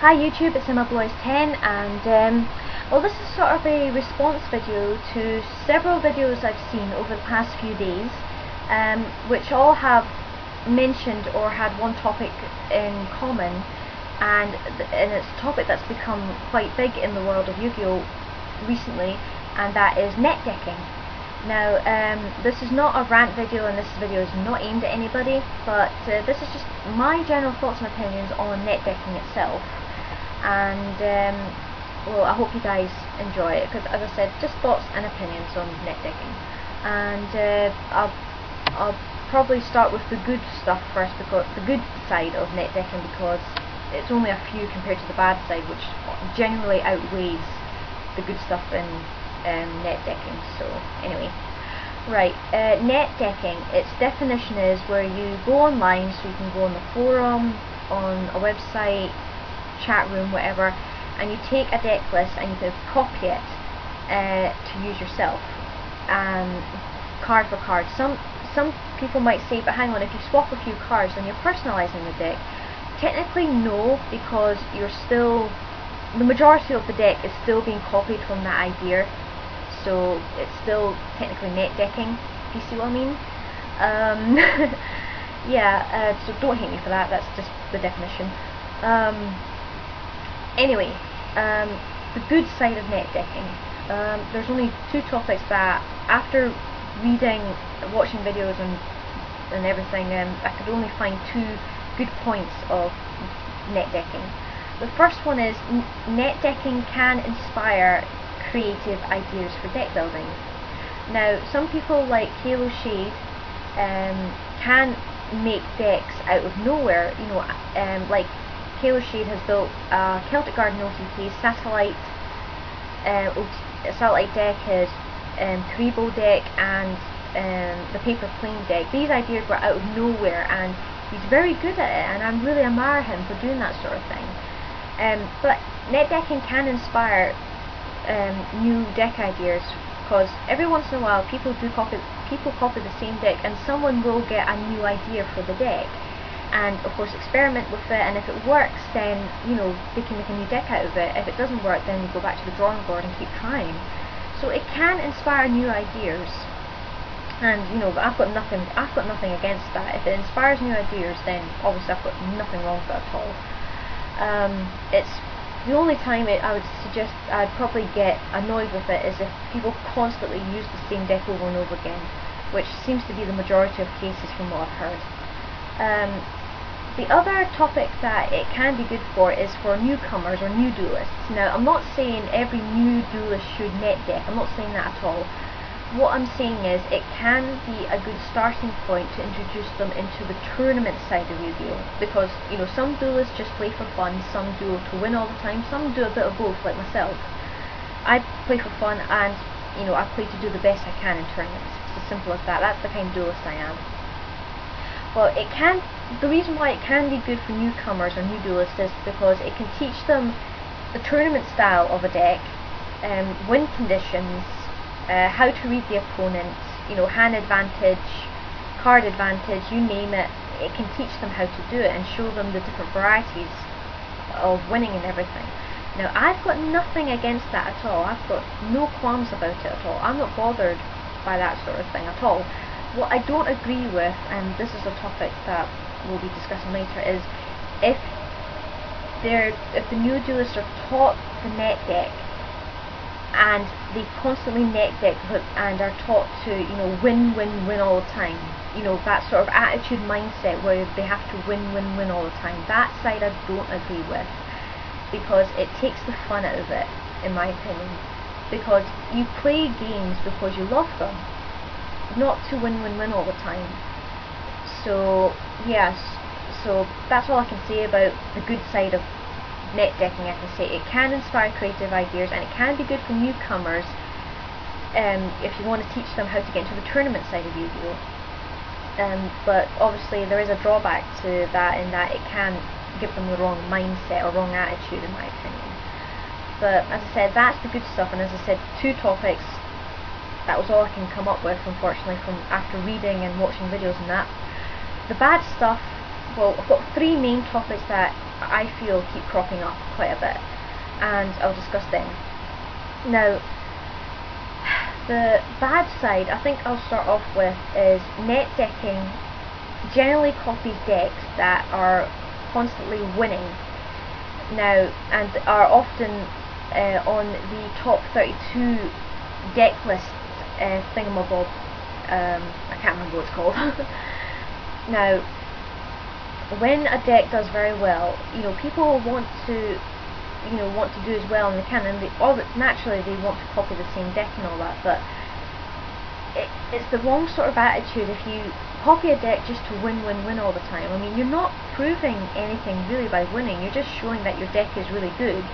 Hi YouTube, it's EmmaBloys10 and well, this is sort of a response video to several videos I've seen over the past few days, which all have mentioned or had one topic in common, and it's a topic that's become quite big in the world of Yu-Gi-Oh! Recently, and that is NetDecking. Now, this is not a rant video, and this video is not aimed at anybody, but this is just my general thoughts and opinions on NetDecking itself. And well, I hope you guys enjoy it, because as I said, just thoughts and opinions on NetDecking. And I'll probably start with the good stuff first, because the good side of NetDecking, because it's only a few compared to the bad side, which generally outweighs the good stuff in NetDecking. So anyway, right, NetDecking, its definition is where you go online, so you can go on the forum, on a website, chat room, whatever, and you take a deck list and you can copy it to use yourself, card for card. Some people might say, but hang on, if you swap a few cards then you're personalising the deck. Technically no, because you're still, the majority of the deck is still being copied from that idea, so it's still technically NetDecking, if you see what I mean. Yeah, so don't hate me for that, that's just the definition. Anyway, the good side of NetDecking. There's only two topics that, after reading, watching videos and everything, I could only find two good points of NetDecking. The first one is NetDecking can inspire creative ideas for deck building. Now, some people like Halo Shade can make decks out of nowhere. You know, like Halo Shade has built a Celtic Garden OTK satellite deck, his Karibo deck, and the Paper Plane deck. These ideas were out of nowhere, and he's very good at it, and I really admire him for doing that sort of thing. But NetDecking can inspire new deck ideas, because every once in a while people copy the same deck, and someone will get a new idea for the deck, and of course experiment with it, and if it works, then you know they can make a new deck out of it. If it doesn't work, then you go back to the drawing board and keep trying. So it can inspire new ideas, and you know, I've got nothing against that. If it inspires new ideas, then obviously I've got nothing wrong with it at all. It's the only time I would suggest I'd probably get annoyed with it is if people constantly use the same deck over and over again, which seems to be the majority of cases from what I've heard. The other topic that it can be good for is for newcomers or new duelists. Now, I'm not saying every new duelist should NetDeck, I'm not saying that at all. What I'm saying is it can be a good starting point to introduce them into the tournament side of Yu-Gi-Oh! Because, you know, some duelists just play for fun, some do to win all the time, some do a bit of both, like myself. I play for fun, and, you know, I play to do the best I can in tournaments. It's as simple as that. That's the kind of duelist I am. Well, the reason why it can be good for newcomers or new duelists is because it can teach them the tournament style of a deck, win conditions, how to read the opponent, you know, hand advantage, card advantage, you name it. It can teach them how to do it and show them the different varieties of winning and everything. Now, I've got nothing against that at all. I've got no qualms about it at all. I'm not bothered by that sort of thing at all. What I don't agree with, and this is a topic that we'll be discussing later, is if the new duelists are taught the net deck and they constantly net deck and are taught to, you know, win all the time, you know, that sort of attitude mindset where they have to win all the time. That side I don't agree with, because it takes the fun out of it, in my opinion. Because you play games because you love them, not to win all the time. So yes, so that's all I can say about the good side of NetDecking. I can say it can inspire creative ideas, and it can be good for newcomers if you want to teach them how to get into the tournament side of Yu-Gi-Oh! But obviously there is a drawback to that, in that it can give them the wrong mindset or wrong attitude, in my opinion. But as I said, that's the good stuff, and as I said, two topics. That was all I can come up with, unfortunately, from after reading and watching videos and that. The bad stuff, well, I've got three main topics that I feel keep cropping up quite a bit, and I'll discuss them. Now, the bad side, I think I'll start off with, is NetDecking generally copies decks that are constantly winning now, and are often on the top 32 deck list thingamabob. I can't remember what it's called. Now, when a deck does very well, people want to do as well, and they can, and naturally they want to copy the same deck and all that, but it's the wrong sort of attitude if you copy a deck just to win all the time. I mean, you're not proving anything really by winning, you're just showing that your deck is really good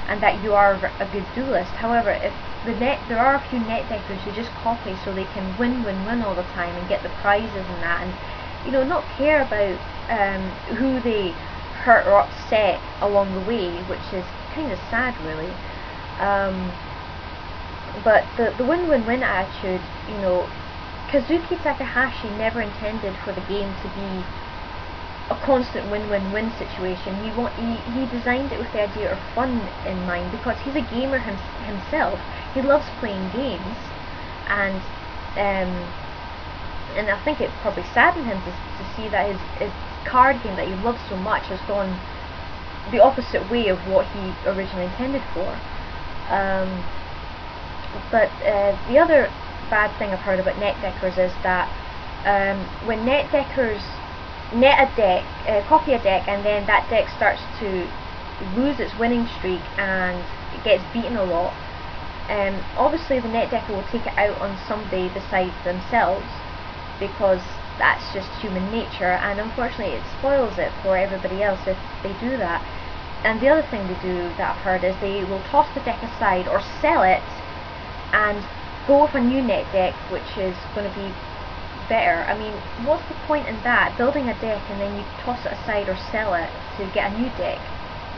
and that you are a good duelist. However, if there are a few net deckers who just copy so they can win all the time and get the prizes and that, and not care about who they hurt or upset along the way, which is kind of sad, really. But the win attitude, Kazuki Takahashi never intended for the game to be a constant win situation. He designed it with the idea of fun in mind, because he's a gamer himself. He loves playing games, and I think it probably saddened him to see that his card game that he loves so much has gone the opposite way of what he originally intended for. But the other bad thing I've heard about NetDeckers is that when NetDeckers copy a deck, and then that deck starts to lose its winning streak and it gets beaten a lot, obviously the NetDecker will take it out on somebody besides themselves, because that's just human nature, and unfortunately it spoils it for everybody else if they do that. And the other thing they do that I've heard is they will toss the deck aside or sell it and go with a new net deck which is going to be better. I mean, what's the point in that? Building a deck and then you toss it aside or sell it to get a new deck.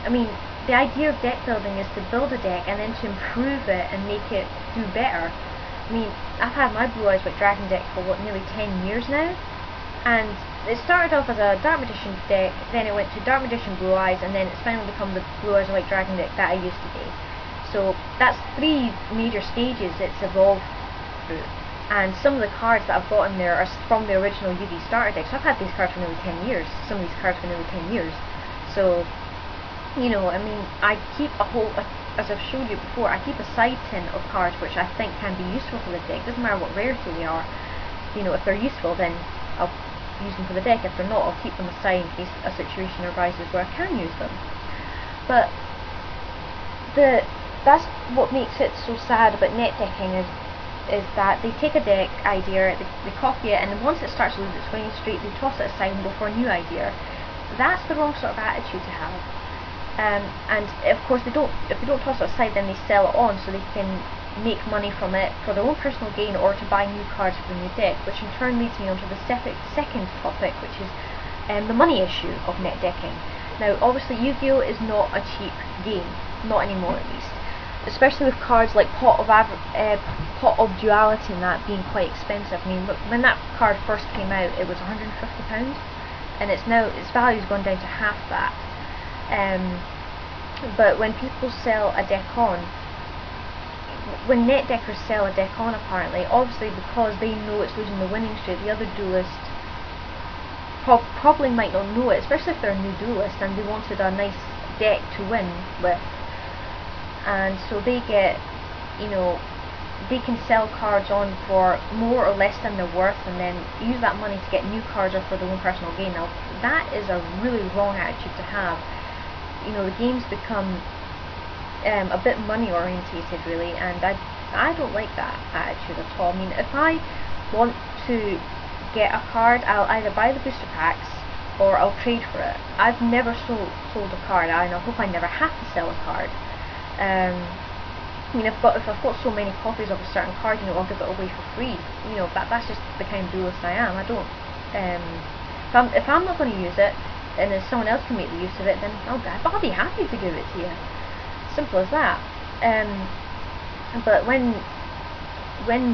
I mean, the idea of deck building is to build a deck and then to improve it and make it do better. I mean, I've had my Blue Eyes White Dragon deck for nearly 10 years now, and it started off as a Dark Magician deck, then it went to Dark Magician Blue Eyes, and then it's finally become the Blue Eyes White Dragon deck that I used to be. So that's 3 major stages it's evolved through, and some of the cards that I've got in there are from the original Yugi starter deck. So I've had these cards for nearly 10 years, some of these cards for nearly 10 years. So, I mean, I keep a whole, as I've showed you before, I keep a side tin of cards which I think can be useful for the deck. Doesn't matter what rarity they are. If they're useful, then I'll use them for the deck. If they're not, I'll keep them aside in case a situation arises where I can use them. But that's what makes it so sad about NetDecking is that they take a deck idea, they copy it, and then once it starts to lose its winning streak, they toss it aside and go for a new idea. That's the wrong sort of attitude to have. And of course, if they don't toss it aside, then they sell it on so they can make money from it for their own personal gain or to buy new cards for the new deck, which in turn leads me on to the second topic, which is the money issue of NetDecking. Now, obviously, Yu-Gi-Oh! Is not a cheap game, not anymore at least, especially with cards like Pot of Duality and that being quite expensive. I mean, look, when that card first came out, it was £150, and its value's gone down to half that. But when people sell a deck on, when NetDeckers sell a deck on, apparently, obviously because they know it's losing the winning streak, the other duelist probably might not know it, especially if they're a new duelist and they wanted a nice deck to win with. And so they get, they can sell cards on for more or less than they're worth, and then use that money to get new cards or for their own personal gain. Now, that is a really wrong attitude to have. The game's become a bit money orientated, really, and I don't like that attitude at all. I mean, if I want to get a card, I'll either buy the booster packs or I'll trade for it. I've never sold a card, and I hope I never have to sell a card. I mean, if I've got so many copies of a certain card, I'll give it away for free. That's just the kind of duelist I am. I don't. If I'm not going to use it, and if someone else can make the use of it, then I'll be happy to give it to you. Simple as that. But when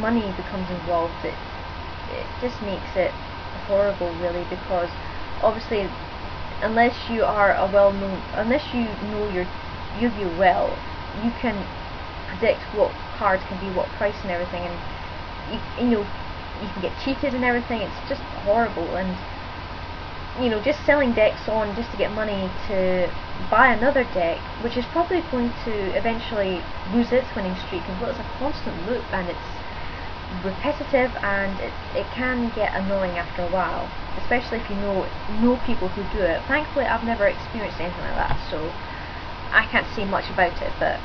money becomes involved, it just makes it horrible, really, because obviously unless you are a well-known, unless you know your Yu-Gi-Oh well, you can predict what cards can be what price and everything, and you can get cheated and everything. It's just horrible. And just selling decks on just to get money to buy another deck, which is probably going to eventually lose its winning streak, until it's a constant loop and it's repetitive, and it can get annoying after a while, especially if you know people who do it. Thankfully I've never experienced anything like that, so I can't say much about it, but